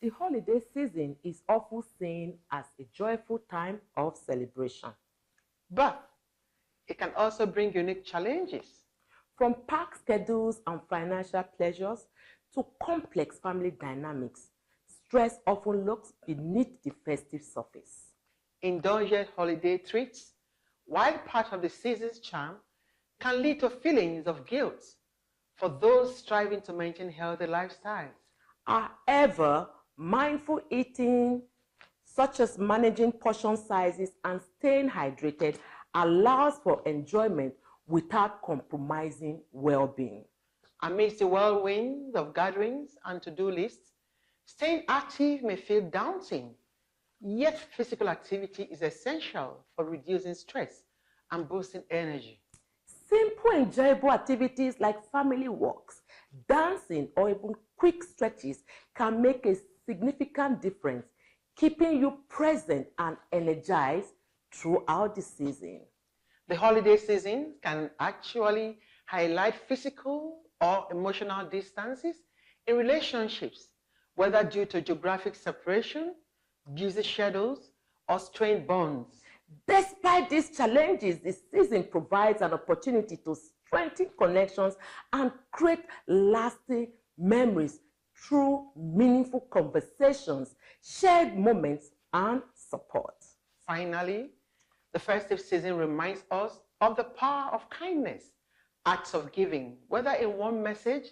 The holiday season is often seen as a joyful time of celebration. But it can also bring unique challenges. From packed schedules and financial pleasures to complex family dynamics, stress often lurks beneath the festive surface. Indulgent holiday treats, while part of the season's charm, can lead to feelings of guilt for those striving to maintain healthy lifestyles. However, mindful eating, such as managing portion sizes and staying hydrated, allows for enjoyment without compromising well-being. Amidst the whirlwind of gatherings and to-do lists, staying active may feel daunting, yet physical activity is essential for reducing stress and boosting energy. Simple, enjoyable activities like family walks, dancing, or even quick stretches can make a significant difference, keeping you present and energized throughout the season. The holiday season can actually highlight physical or emotional distances in relationships, whether due to geographic separation, busy schedules, or strained bonds. Despite these challenges, the season provides an opportunity to strengthen connections and create lasting memories through meaningful conversations, shared moments, and support. Finally, the festive season reminds us of the power of kindness, acts of giving, whether in one message,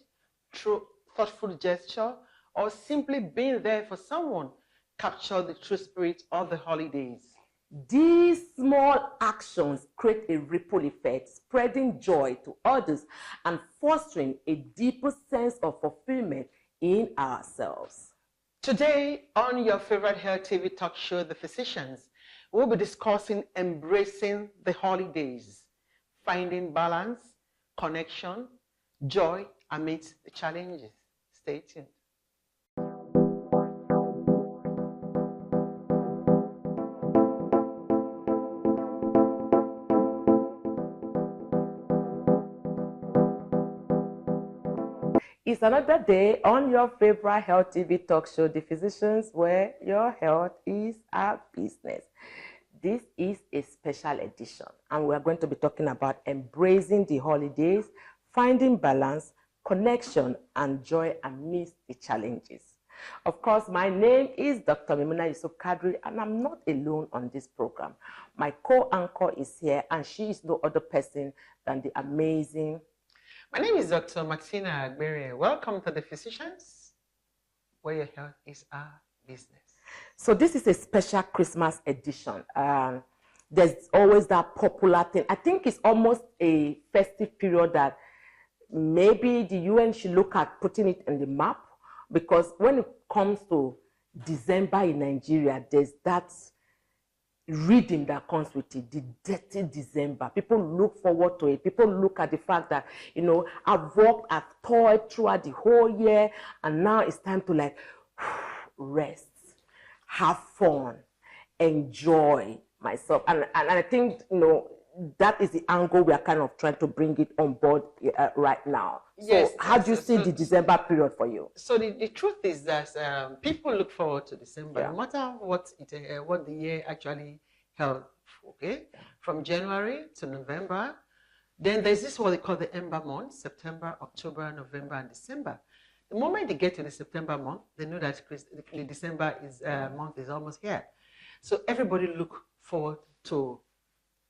through thoughtful gesture, or simply being there for someone, capture the true spirit of the holidays. These small actions create a ripple effect, spreading joy to others and fostering a deeper sense of fulfillment in ourselves. Today, on your favorite Health TV talk show, The Physicians, we'll be discussing embracing the holidays, finding balance, connection, joy amidst the challenges. Stay tuned. It's another day on your favorite Health TV talk show, The Physicians, where your health is our business. This is a special edition, and we're going to be talking about embracing the holidays, finding balance, connection, and joy amidst the challenges. Of course, my name is Dr. Maymunah Yusuf Kadiri, and I'm not alone on this program. My co-anchor is here, and she is no other person than the amazing... My name is Dr. Martina Agberien. Welcome to The Physicians, where your health is our business. So this is a special Christmas edition. There's always that popular thing. I think it's almost a festive period that maybe the UN should look at putting it on the map, because when it comes to December in Nigeria, there's that rhythm that comes with it, the dirty December. People look forward to it. People look at the fact that, you know, I've worked, I've toiled throughout the whole year, and now it's time to like rest, have fun, enjoy myself. And I think, you know, that is the angle we are kind of trying to bring it on board right now. Yes. So how do you see the December period for you? So the truth is that people look forward to December, Yeah. no matter what the year actually held. Okay, from January to November. Then there's this what they call the ember months: September, October, November, and December. The moment they get to the September month, they know that the December month is almost here. So everybody look forward to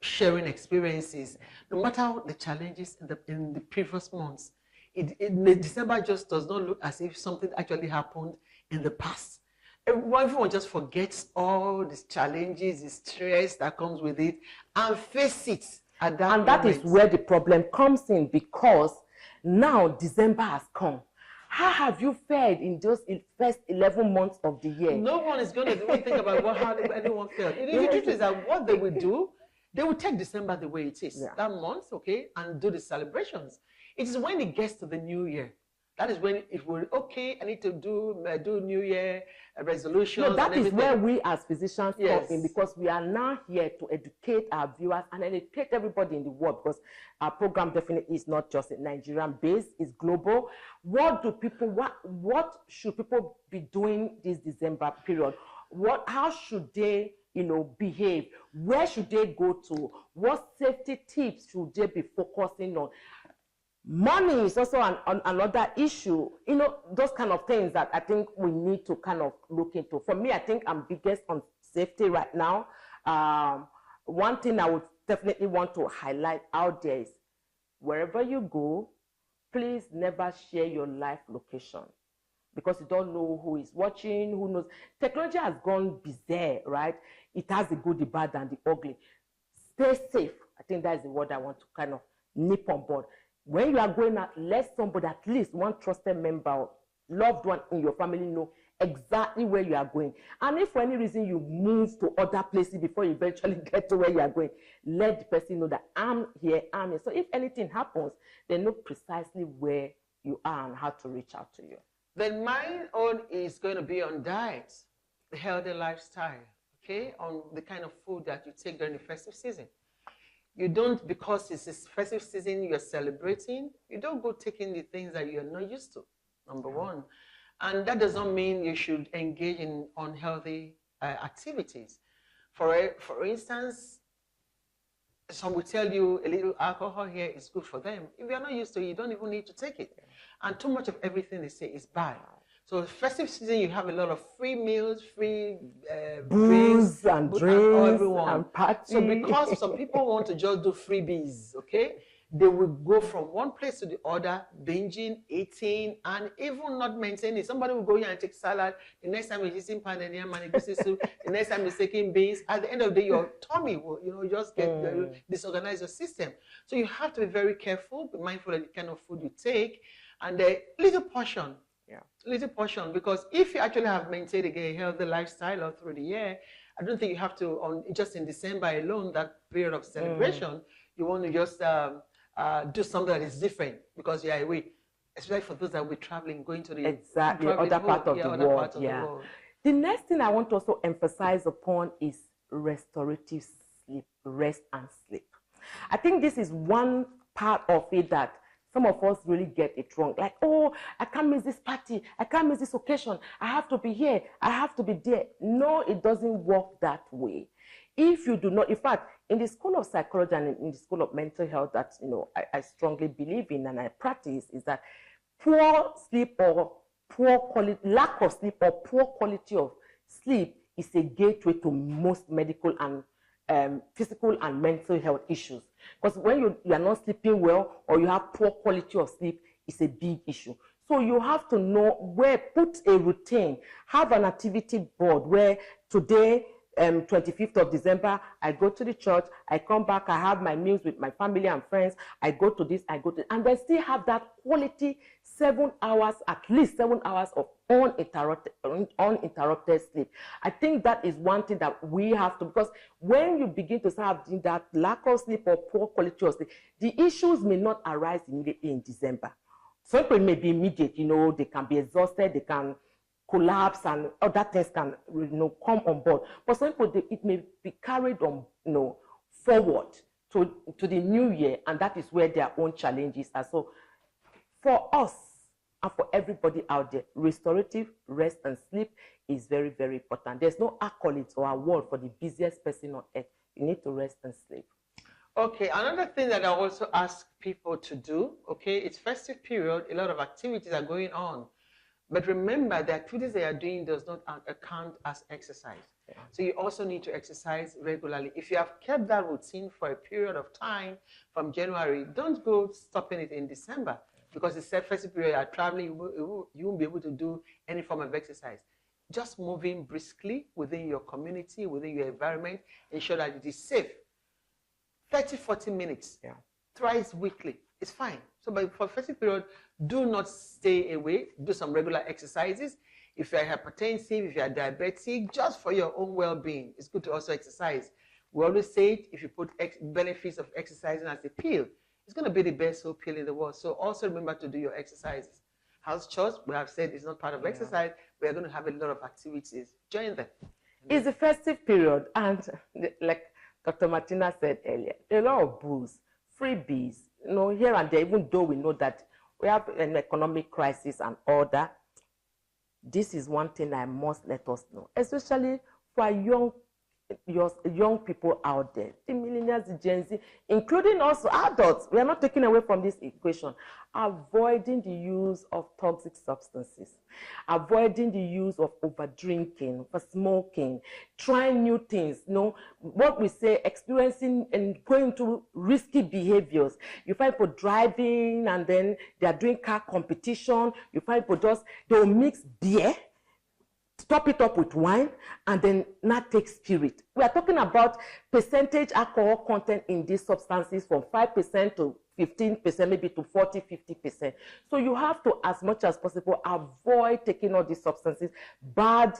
sharing experiences, no matter the challenges in the previous months. December just does not look as if something actually happened in the past. Everyone just forgets all these challenges, the stress that comes with it, and face it at that And that is moment. where the problem comes in, because now December has come. How have you fared in those first 11 months of the year? No one is going to even think about how anyone felt. The truth is that what they will do, they will take December the way it is, Yeah. that month, okay, and do the celebrations. It is when it gets to the new year That is when it will, okay, I need to do New Year resolutions. No, that and is where we as physicians come Yes. in, because we are now here to educate our viewers and educate everybody in the world, because our program definitely is not just Nigerian based, it's global. What should people be doing this December period? How should they, behave? Where should they go to? What safety tips should they be focusing on? Money is also another issue, those kind of things that I think we need to kind of look into. For me, I think I'm biggest on safety right now. One thing I would definitely want to highlight out there is, wherever you go, please never share your live location, because you don't know who is watching, who knows. Technology has gone bizarre, right? It has the good, the bad, and the ugly. Stay safe. I think that is the word I want to kind of nip on board. When you are going out, let somebody, at least one trusted member or loved one in your family, know exactly where you are going. And if for any reason you move to other places before you eventually get to where you are going, let the person know that I'm here. So if anything happens, they know precisely where you are and how to reach out to you. Then my own is going to be on diet, the healthy lifestyle, okay, on the kind of food that you take during the festive season. You don't, because it's a festive season you're celebrating, you don't go taking the things that you're not used to, number one. And that does not mean you should engage in unhealthy activities. For instance, some will tell you a little alcohol here is good for them. If you're not used to it, you don't even need to take it. And too much of everything they say is bad. So festive season, you have a lot of free meals, free booze and drinks and parties. So because some people want to just do freebies, okay, they will go from one place to the other, binging, eating, and even not maintaining. Somebody will go here and take salad. The next time he's eating pounded yam and soup. The next time he's taking beans. At the end of the day, your tummy will, just get disorganize your system. So you have to be very careful, be mindful of the kind of food you take, and a little portion. Little portion, because if you actually have maintained a healthy lifestyle all through the year, I don't think you have to, just in December alone, that period of celebration, you want to just do something that is different because you're away, especially for those that will be traveling, going to the other part of the world. The next thing I want to also emphasize upon is restorative sleep, rest and sleep. I think this is one part of it that some of us really get it wrong. Like, oh, I can't miss this party. I can't miss this occasion. I have to be here. I have to be there. No, it doesn't work that way. If you do not, in fact, in the School of Psychology and in the School of Mental Health that, I strongly believe in and I practice, is that poor sleep or poor quality, lack of sleep or poor quality of sleep is a gateway to most medical and physical and mental health issues. Because when you are not sleeping well or you have poor quality of sleep, it's a big issue. So you have to know put a routine, have an activity board where today, 25th of December, I go to the church, I come back, I have my meals with my family and friends, I go to this, and then still have that quality 7 hours, at least 7 hours of uninterrupted sleep. I think that is one thing that we have to, because when you begin to start having that lack of sleep or poor quality of sleep, the issues may not arise immediately in December. Some people may be immediate, they can be exhausted, they can collapse, and other things can come on board. But some people, it may be carried on forward to the new year, and that is where their own challenges are. So for us and for everybody out there, restorative rest and sleep is very, very important. There's no accolades or award for the busiest person on earth. You need to rest and sleep. Okay, another thing that I also ask people to do, okay, it's festive period, a lot of activities are going on. But remember, the activities they are doing does not account as exercise. Yeah. So you also need to exercise regularly. If you have kept that routine for a period of time from January, don't go stopping it in December, because it's a festive period, you are traveling, you won't be able to do any form of exercise. Just moving briskly within your community, within your environment, ensure that it is safe. 30, 40 minutes, thrice weekly, it's fine. So for festive period, do not stay away, do some regular exercises. If you're hypertensive, if you're diabetic, just for your own well-being, it's good to also exercise. We always say it, if you put benefits of exercising as a pill, it's going to be the best pill in the world. So also remember to do your exercises. house chores. We have said it's not part of exercise. We are going to have a lot of activities. Join them. It's a festive period, and like Dr. Martina said earlier, a lot of booze, freebies, here and there, even though we know that we have an economic crisis and all that. This is one thing I must let us know, especially for young people out there, the millennials, the Gen Z, including also adults. We are not taking away from this equation. Avoiding the use of toxic substances, avoiding the use of overdrinking, for smoking, trying new things. What we say, experiencing and going to risky behaviors. You find people driving and then they are doing car competition. You find people they'll mix beer, top it up with wine, and then not take spirit. We are talking about percentage alcohol content in these substances from 5% to 15%, maybe to 40, 50%. So you have to, as much as possible, avoid taking all these substances, bad,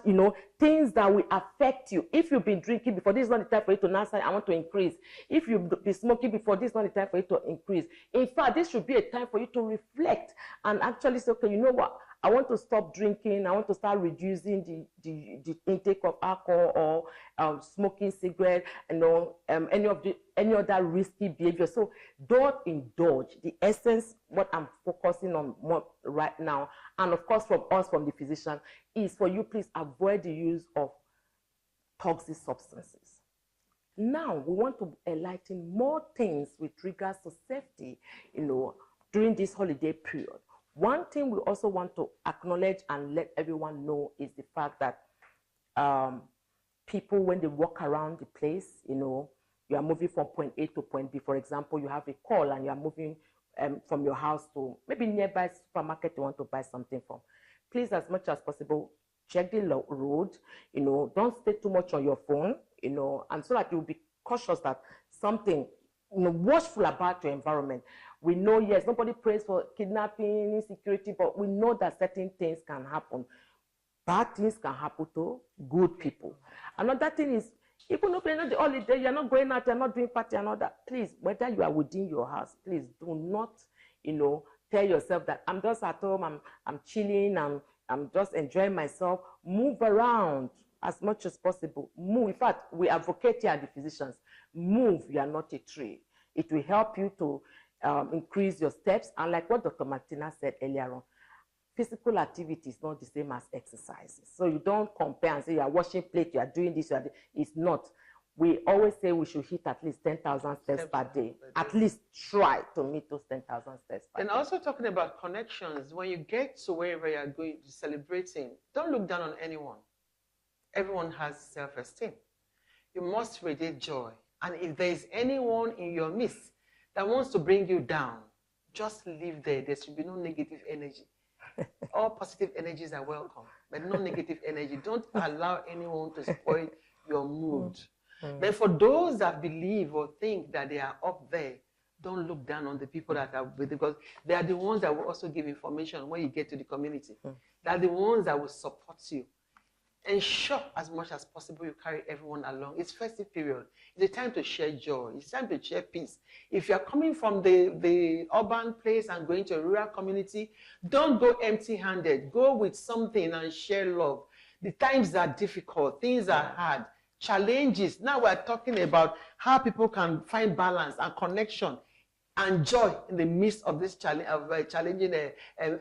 things that will affect you. If you've been drinking before, this is not the time for you to now say, I want to increase. If you've been smoking before, this is not the time for you to increase. In fact, this should be a time for you to reflect and actually say, okay, you know what? I want to stop drinking. I want to start reducing the intake of alcohol or smoking cigarette, any other risky behavior. So don't indulge. The essence, what I'm focusing on more right now, and of course from us, from the physician, is for you, please avoid the use of toxic substances. Now we want to enlighten more things with regards to safety, during this holiday period. One thing we also want to acknowledge and let everyone know is the fact that people, when they walk around the place, you are moving from point A to point B. For example, you have a call and you are moving from your house to maybe nearby supermarket you want to buy something from. Please, as much as possible, check the road. Don't stay too much on your phone. And so that you'll be cautious that something, watchful about your environment. We know, yes, nobody prays for kidnapping, insecurity, but we know that certain things can happen. Bad things can happen to good people. Another thing is, even if you're not the holiday, you're not going out, you're not doing party and all that, please, whether you are within your house, please do not, tell yourself that I'm just at home, I'm chilling, I'm just enjoying myself. Move around as much as possible. Move. In fact, we advocate here at the physicians. Move, you are not a tree. It will help you to increase your steps. And like what Dr. Martina said earlier on, physical activity is not the same as exercises. So you don't compare and say you are washing plate, you are doing this, it's not. We always say we should hit at least 10,000 steps per day. At least try to meet those 10,000 steps per day. And also talking about connections, when you get to wherever you are going to celebrating, don't look down on anyone. Everyone has self-esteem. You must radiate joy. And if there is anyone in your midst that wants to bring you down, just leave there. There should be no negative energy. All positive energies are welcome, but no negative energy. Don't allow anyone to spoil your mood. But for those that believe or think that they are up there, don't look down on the people that are with you, because they are the ones that will also give information when you get to the community. They are the ones that will support you. Ensure as much as possible you carry everyone along. It's festive period. It's a time to share joy. It's time to share peace. If you're coming from the urban place and going to a rural community, don't go empty-handed. Go with something and share love. The times are difficult. Things are hard. Challenges. Now we're talking about how people can find balance and connection and joy in the midst of this challenging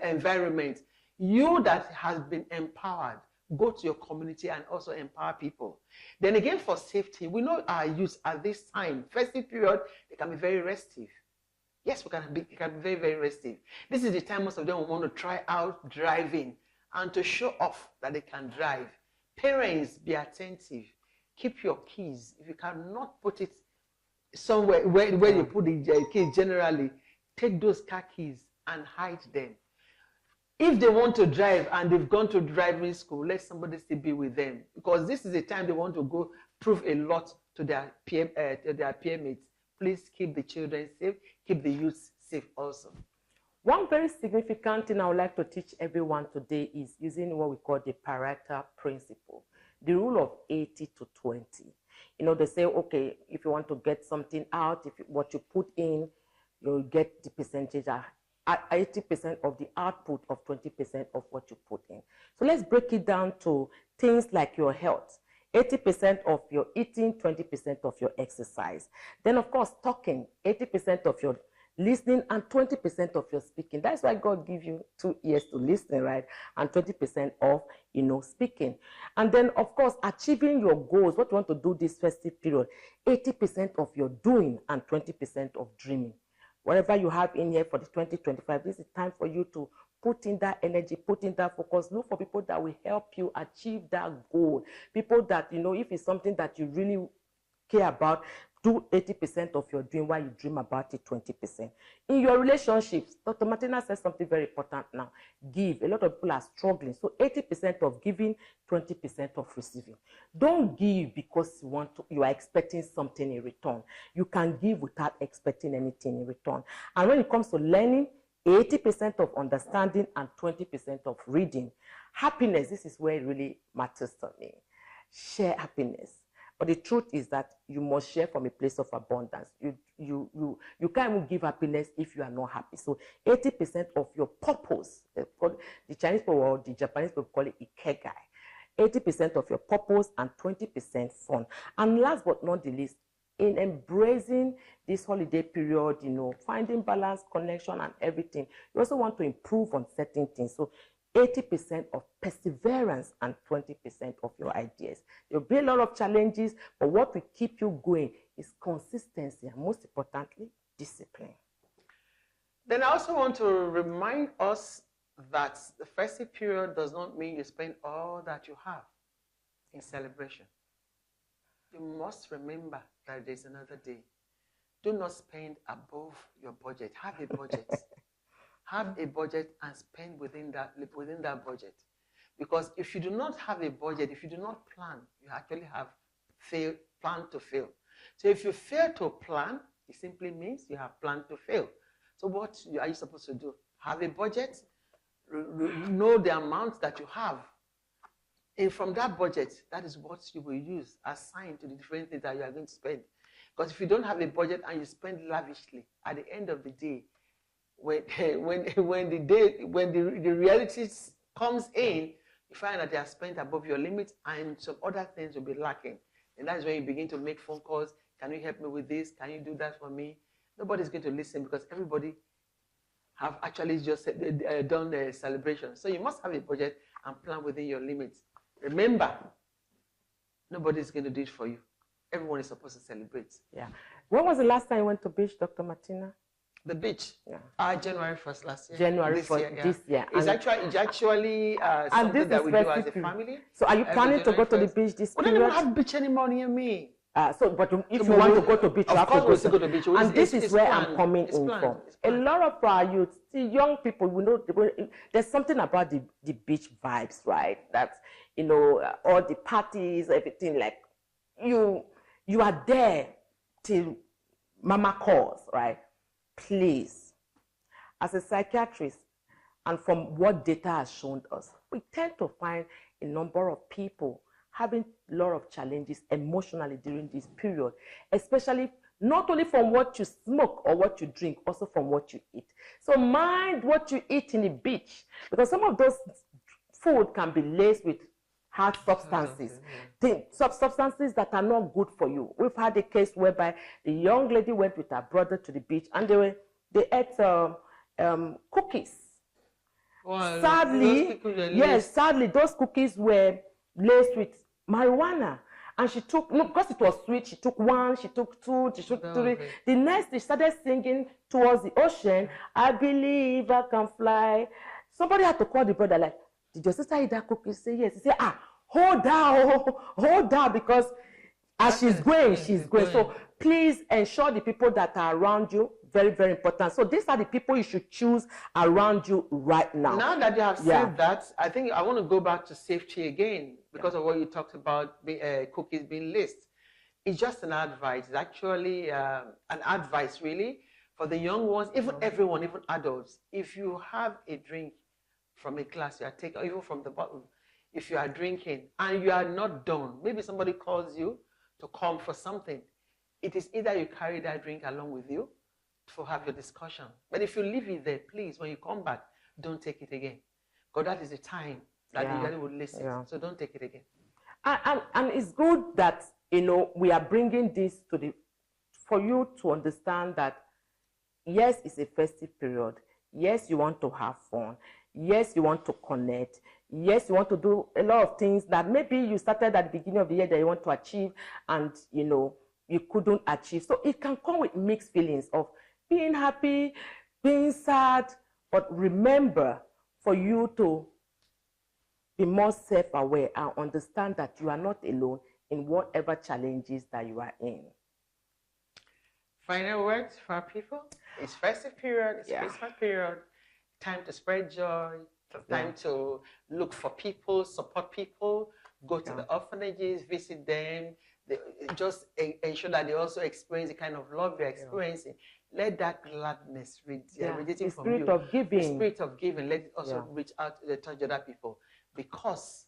environment. You that has been empowered, go to your community and also empower people. Then again, for safety, we know our youth at this time, festive period, they can be very restive. Yes, they can be very, very restive. This is the time most of them will want to try out driving and to show off that they can drive. Parents, be attentive. Keep your keys. If you cannot put it somewhere where you put the keys generally, take those car keys and hide them. If they want to drive and they've gone to driving school, let somebody still be with them, because this is a time they want to go prove a lot to their peer mates. Please keep the children safe, keep the youth safe also. One very significant thing I would like to teach everyone today is using what we call the Pareto principle, the rule of 80 to 20. They say, okay, if you want to get something out, what you put in, you'll get the percentage at 80% of the output of 20% of what you put in. So let's break it down to things like your health. 80% of your eating, 20% of your exercise. Then, of course, talking, 80% of your listening and 20% of your speaking. That's why God gives you 2 ears to listen, right? And 20% of, speaking. And then, of course, achieving your goals, what you want to do this festive period, 80% of your doing and 20% of dreaming. Whatever you have in here for the 2025, this is time for you to put in that energy, put in that focus. Look for people that will help you achieve that goal. People that, if it's something that you really care about, do 80% of your dream while you dream about it 20%. In your relationships, Dr. Martina says something very important now. Give. A lot of people are struggling. So 80% of giving, 20% of receiving. Don't give because you are expecting something in return. You can give without expecting anything in return. And when it comes to learning, 80% of understanding and 20% of reading. Happiness, this is where it really matters to me. Share happiness. But the truth is that you must share from a place of abundance. You can't even give happiness if you are not happy. So 80% of your purpose, the Chinese people or the Japanese people call it ikegai. 80% of your purpose and 20% fun. And last but not the least, in embracing this holiday period, finding balance, connection, and everything, you also want to improve on certain things. So 80% of perseverance and 20% of your ideas. There will be a lot of challenges, but what will keep you going is consistency and, most importantly, discipline. Then I also want to remind us that the festive period does not mean you spend all that you have in celebration. You must remember that there's another day. Do not spend above your budget. Have a budget. Have a budget and spend within that budget. Because if you do not have a budget, if you do not plan, you actually have plan to fail. So if you fail to plan, it simply means you have planned to fail. So what are you supposed to do? Have a budget, know the amount that you have. And from that budget, that is what you will use assigned to the different things that you are going to spend. Because if you don't have a budget and you spend lavishly, at the end of the day, when the reality comes in, you find that they are spent above your limit and some other things will be lacking. And that is when you begin to make phone calls. Can you help me with this? Can you do that for me? Nobody's going to listen because everybody have actually just done a celebration. So you must have a budget and plan within your limits. Remember, nobody's going to do it for you. Everyone is supposed to celebrate. Yeah. When was the last time you went to beach, Dr. Martina? The beach? Yeah. January 1st last year. January 1st this year. It's actually something that we do as a family. So are you planning to go to the beach this period? We don't even have beach anymore near me. But if you want to go to beach, you have to go to the beach. And this is where I'm coming in from. A lot of our youth, young people, we know there's something about the beach vibes, right? That's, all the parties, everything, like you are there till mama calls, right? Please, as a psychiatrist, and from what data has shown us, we tend to find a number of people having a lot of challenges emotionally during this period, especially not only from what you smoke or what you drink, also from what you eat. So mind what you eat in the beach, because some of those food can be laced with hard substances, substances that are not good for you. We've had a case whereby the young lady went with her brother to the beach and they ate cookies. Well, sadly, those cookies were laced with marijuana. And she took, because it was sweet, she took one, she took two, she took three. The next, they started singing towards the ocean, I believe I can fly. Somebody had to call the brother, like, did your sister eat that cookie? Say yes. He said, hold down, because as she's going. So please ensure the people that are around you, very, very important. So these are the people you should choose around you right now. Now that you have said that, I think I want to go back to safety again because of what you talked about, cookies being laced. It's just an advice. It's actually an advice, really, for the young ones, even everyone, even adults. If you have a drink from a glass, you are taking, even from the bottle, if you are drinking and you are not done, maybe somebody calls you to come for something, it is either you carry that drink along with you to have your discussion. But if you leave it there, please, when you come back, don't take it again. Because that is the time that the lady would listen. Yeah. So don't take it again. And it's good that, we are bringing this for you to understand that, yes, it's a festive period. Yes, you want to have fun. Yes, you want to connect. Yes, you want to do a lot of things that maybe you started at the beginning of the year that you want to achieve and, you couldn't achieve. So it can come with mixed feelings of being happy, being sad, but remember for you to be more self-aware and understand that you are not alone in whatever challenges that you are in. Final words for our people? It's festive period, it's Christmas period, time to spread joy, time to look for people, support people, go to the orphanages, visit them, just ensure that they also experience the kind of love they're experiencing. Let that gladness radiating from you. The spirit of giving, let it also reach out to touch other people because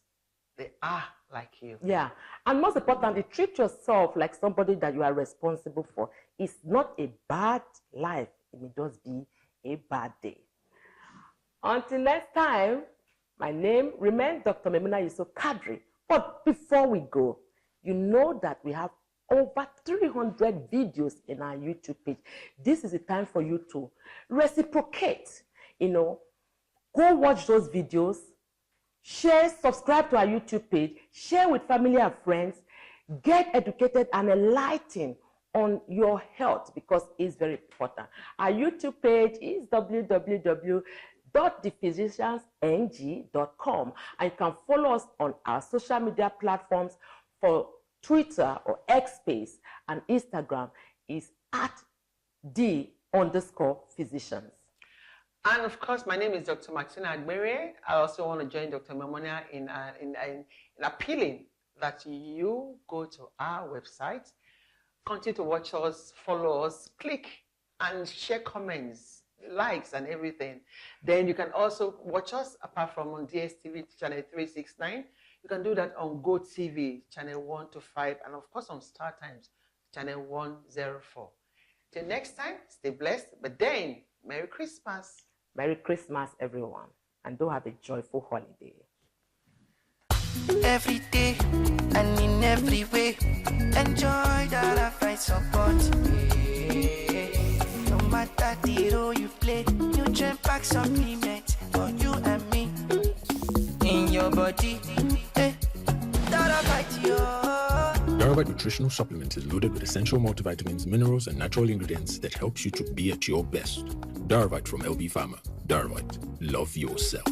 they are like you. Yeah. And most importantly, treat yourself like somebody that you are responsible for. It's not a bad life. It may just be a bad day. Until next time, my name remains Dr. Maymunah Yusuf Kadiri. But before we go, you know that we have over 300 videos in our YouTube page. This is the time for you to reciprocate. Go watch those videos, share, subscribe to our YouTube page, share with family and friends, get educated and enlightened on your health because it's very important. Our YouTube page is www.thephysiciansng.com, and you can follow us on our social media platforms. For Twitter or X Space and Instagram is @the_physicians. And of course, my name is Dr. Martina Agberien. I also want to join Dr. Maymunah in appealing that you go to our website, continue to watch us, follow us, click and share comments, likes and everything. Then you can also watch us apart from on DSTV channel 369. You can do that on GoTV channel 125 and of course on Star Times channel 104. Till next time, stay blessed. But then, Merry Christmas. Merry Christmas, everyone, and do have a joyful holiday. Every day and in every way, enjoy that I find support. No matter the role you play, you dream back supplement for you and me. In your body, that I fight you. Daravite nutritional supplement is loaded with essential multivitamins, minerals, and natural ingredients that helps you to be at your best. Daravite from LB Pharma. Daravite, love yourself.